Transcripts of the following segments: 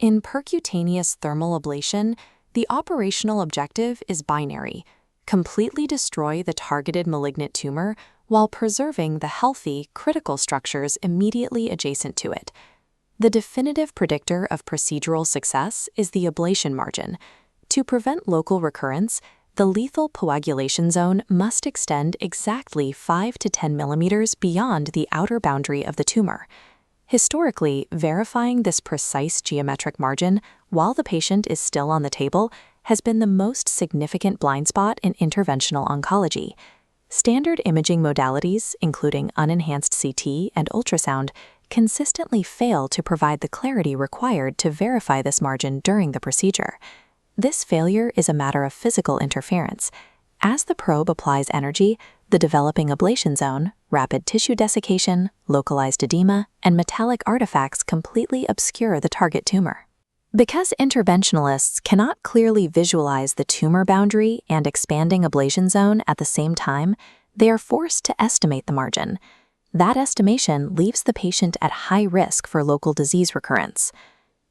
In percutaneous thermal ablation, the operational objective is binary: completely destroy the targeted malignant tumor while preserving the healthy, critical structures immediately adjacent to it. The definitive predictor of procedural success is the ablation margin. To prevent local recurrence, the lethal coagulation zone must extend exactly 5 to 10 millimeters beyond the outer boundary of the tumor. Historically, verifying this precise geometric margin while the patient is still on the table has been the most significant blind spot in interventional oncology. Standard imaging modalities, including unenhanced CT and ultrasound, consistently fail to provide the clarity required to verify this margin during the procedure. This failure is a matter of physical interference. As the probe applies energy, the developing ablation zone, rapid tissue desiccation, localized edema, and metallic artifacts completely obscure the target tumor. Because interventionalists cannot clearly visualize the tumor boundary and expanding ablation zone at the same time, they are forced to estimate the margin. That estimation leaves the patient at high risk for local disease recurrence.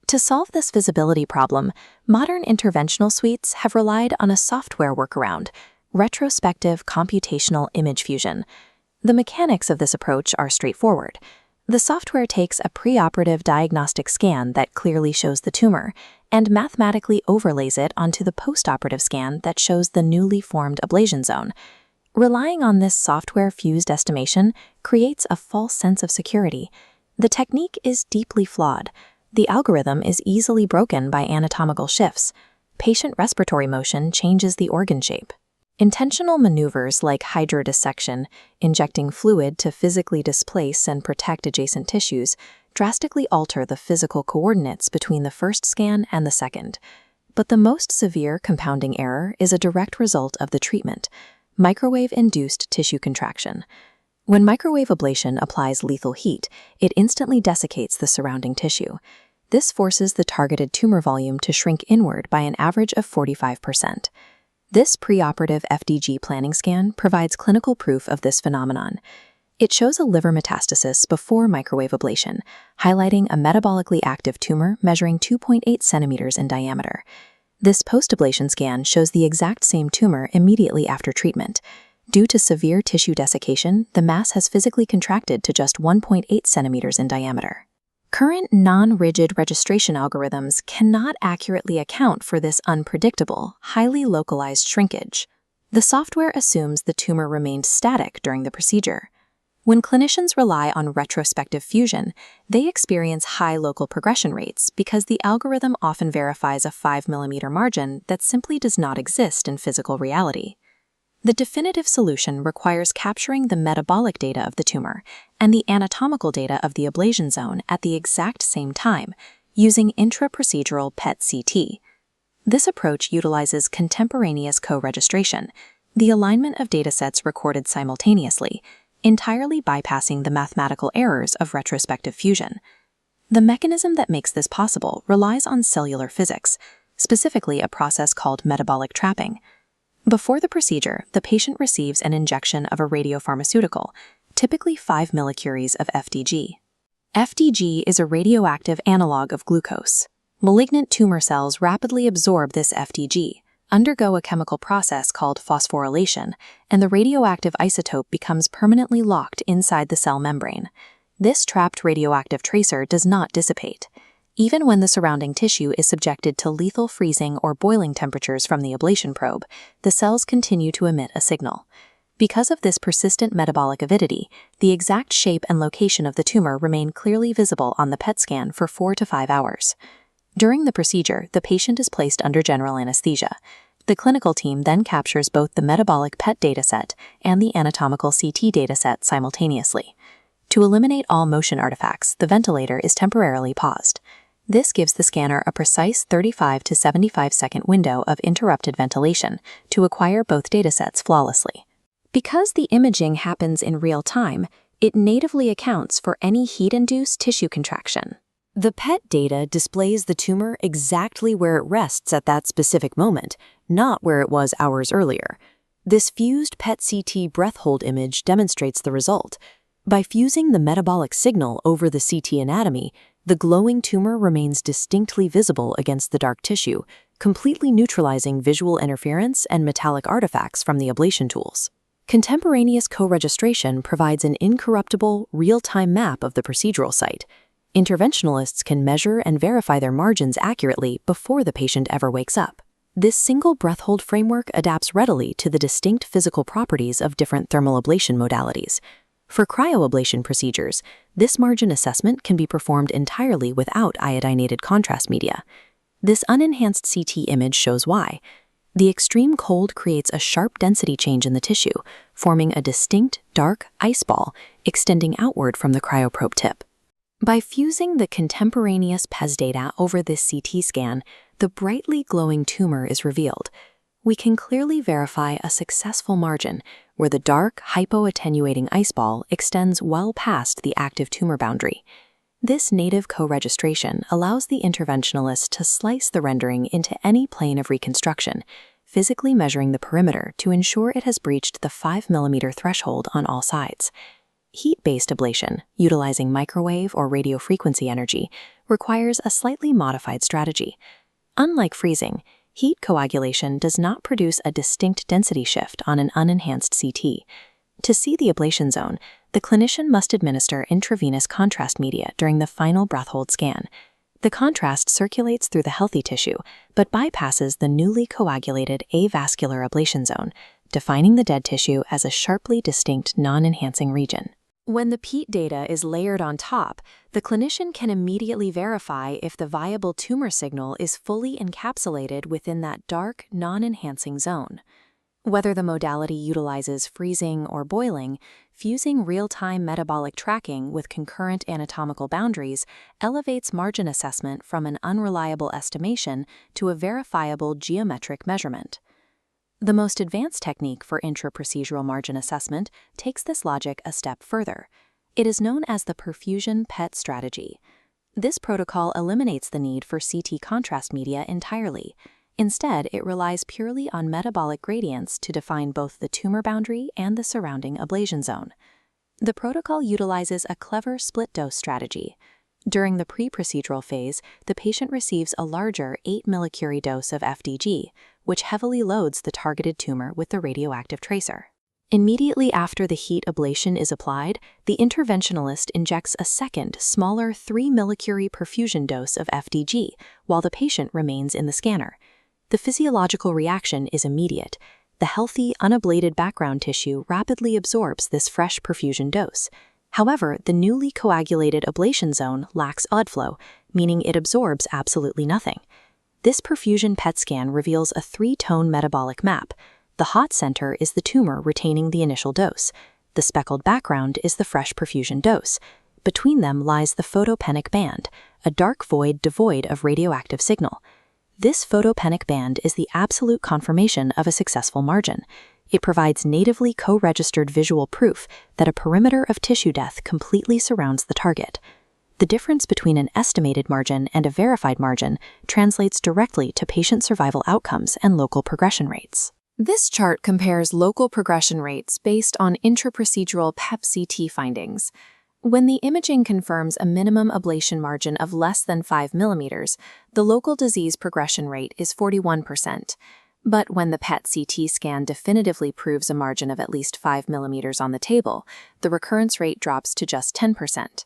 To solve this visibility problem, modern interventional suites have relied on a software workaround: retrospective computational image fusion. The mechanics of this approach are straightforward. The software takes a preoperative diagnostic scan that clearly shows the tumor and mathematically overlays it onto the postoperative scan that shows the newly formed ablation zone. Relying on this software-fused estimation creates a false sense of security. The technique is deeply flawed. The algorithm is easily broken by anatomical shifts. Patient respiratory motion changes the organ shape. Intentional maneuvers like hydrodissection, injecting fluid to physically displace and protect adjacent tissues, drastically alter the physical coordinates between the first scan and the second. But the most severe compounding error is a direct result of the treatment: microwave-induced tissue contraction. When microwave ablation applies lethal heat, it instantly desiccates the surrounding tissue. This forces the targeted tumor volume to shrink inward by an average of 45%. This preoperative FDG planning scan provides clinical proof of this phenomenon. It shows a liver metastasis before microwave ablation, highlighting a metabolically active tumor measuring 2.8 centimeters in diameter. This post-ablation scan shows the exact same tumor immediately after treatment. Due to severe tissue desiccation, the mass has physically contracted to just 1.8 centimeters in diameter. Current non-rigid registration algorithms cannot accurately account for this unpredictable, highly localized shrinkage. The software assumes the tumor remained static during the procedure. When clinicians rely on retrospective fusion, they experience high local progression rates because the algorithm often verifies a 5 millimeter margin that simply does not exist in physical reality. The definitive solution requires capturing the metabolic data of the tumor and the anatomical data of the ablation zone at the exact same time, using intraprocedural PET-CT. This approach utilizes contemporaneous co-registration, the alignment of datasets recorded simultaneously, entirely bypassing the mathematical errors of retrospective fusion. The mechanism that makes this possible relies on cellular physics, specifically a process called metabolic trapping. Before the procedure, the patient receives an injection of a radiopharmaceutical, typically 5 millicuries of FDG. FDG is a radioactive analog of glucose. Malignant tumor cells rapidly absorb this FDG, undergo a chemical process called phosphorylation, and the radioactive isotope becomes permanently locked inside the cell membrane. This trapped radioactive tracer does not dissipate. Even when the surrounding tissue is subjected to lethal freezing or boiling temperatures from the ablation probe, the cells continue to emit a signal. Because of this persistent metabolic avidity, the exact shape and location of the tumor remain clearly visible on the PET scan for 4 to 5 hours. During the procedure, the patient is placed under general anesthesia. The clinical team then captures both the metabolic PET dataset and the anatomical CT dataset simultaneously. To eliminate all motion artifacts, the ventilator is temporarily paused. This gives the scanner a precise 35 to 75-second window of interrupted ventilation to acquire both datasets flawlessly. Because the imaging happens in real time, it natively accounts for any heat-induced tissue contraction. The PET data displays the tumor exactly where it rests at that specific moment, not where it was hours earlier. This fused PET-CT breath hold image demonstrates the result. By fusing the metabolic signal over the CT anatomy, The glowing tumor remains distinctly visible against the dark tissue, completely neutralizing visual interference and metallic artifacts from the ablation tools. Contemporaneous co-registration provides an incorruptible, real-time map of the procedural site. Interventionalists can measure and verify their margins accurately before the patient ever wakes up. This single breath hold framework adapts readily to the distinct physical properties of different thermal ablation modalities. For cryoablation procedures, this margin assessment can be performed entirely without iodinated contrast media. This unenhanced CT image shows why. The extreme cold creates a sharp density change in the tissue, forming a distinct, dark ice ball extending outward from the cryoprobe tip. By fusing the contemporaneous PES data over this CT scan, the brightly glowing tumor is revealed. We can clearly verify a successful margin where the dark, hypoattenuating ice ball extends well past the active tumor boundary. This native co-registration allows the interventionalist to slice the rendering into any plane of reconstruction, physically measuring the perimeter to ensure it has breached the 5 mm threshold on all sides. Heat-based ablation, utilizing microwave or radiofrequency energy, requires a slightly modified strategy. Unlike freezing, heat coagulation does not produce a distinct density shift on an unenhanced CT. To see the ablation zone, the clinician must administer intravenous contrast media during the final breath hold scan. The contrast circulates through the healthy tissue, but bypasses the newly coagulated avascular ablation zone, defining the dead tissue as a sharply distinct non-enhancing region. When the PET data is layered on top, the clinician can immediately verify if the viable tumor signal is fully encapsulated within that dark, non-enhancing zone. Whether the modality utilizes freezing or boiling, fusing real-time metabolic tracking with concurrent anatomical boundaries elevates margin assessment from an unreliable estimation to a verifiable geometric measurement. The most advanced technique for intraprocedural margin assessment takes this logic a step further. It is known as the perfusion PET strategy. This protocol eliminates the need for CT contrast media entirely. Instead, it relies purely on metabolic gradients to define both the tumor boundary and the surrounding ablation zone. The protocol utilizes a clever split-dose strategy. During the pre-procedural phase, the patient receives a larger 8 millicurie dose of FDG, which heavily loads the targeted tumor with the radioactive tracer. Immediately after the heat ablation is applied, the interventionalist injects a second, smaller 3 millicurie perfusion dose of FDG while the patient remains in the scanner. The physiological reaction is immediate. The healthy, unablated background tissue rapidly absorbs this fresh perfusion dose. However, the newly coagulated ablation zone lacks blood flow, meaning it absorbs absolutely nothing. This perfusion PET scan reveals a 3-tone metabolic map. The hot center is the tumor retaining the initial dose. The speckled background is the fresh perfusion dose. Between them lies the photopenic band, a dark void devoid of radioactive signal. This photopenic band is the absolute confirmation of a successful margin. It provides natively co-registered visual proof that a perimeter of tissue death completely surrounds the target. The difference between an estimated margin and a verified margin translates directly to patient survival outcomes and local progression rates. This chart compares local progression rates based on intraprocedural PET-CT findings. When the imaging confirms a minimum ablation margin of less than 5 mm, the local disease progression rate is 41%. But when the PET-CT scan definitively proves a margin of at least 5 mm on the table, the recurrence rate drops to just 10%.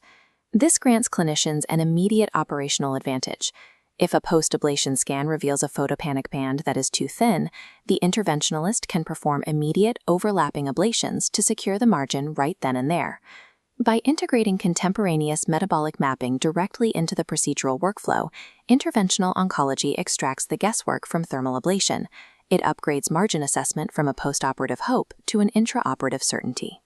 This grants clinicians an immediate operational advantage. If a post-ablation scan reveals a photopenic band that is too thin, the interventionalist can perform immediate overlapping ablations to secure the margin right then and there. By integrating contemporaneous metabolic mapping directly into the procedural workflow, interventional oncology extracts the guesswork from thermal ablation. It upgrades margin assessment from a postoperative hope to an intraoperative certainty.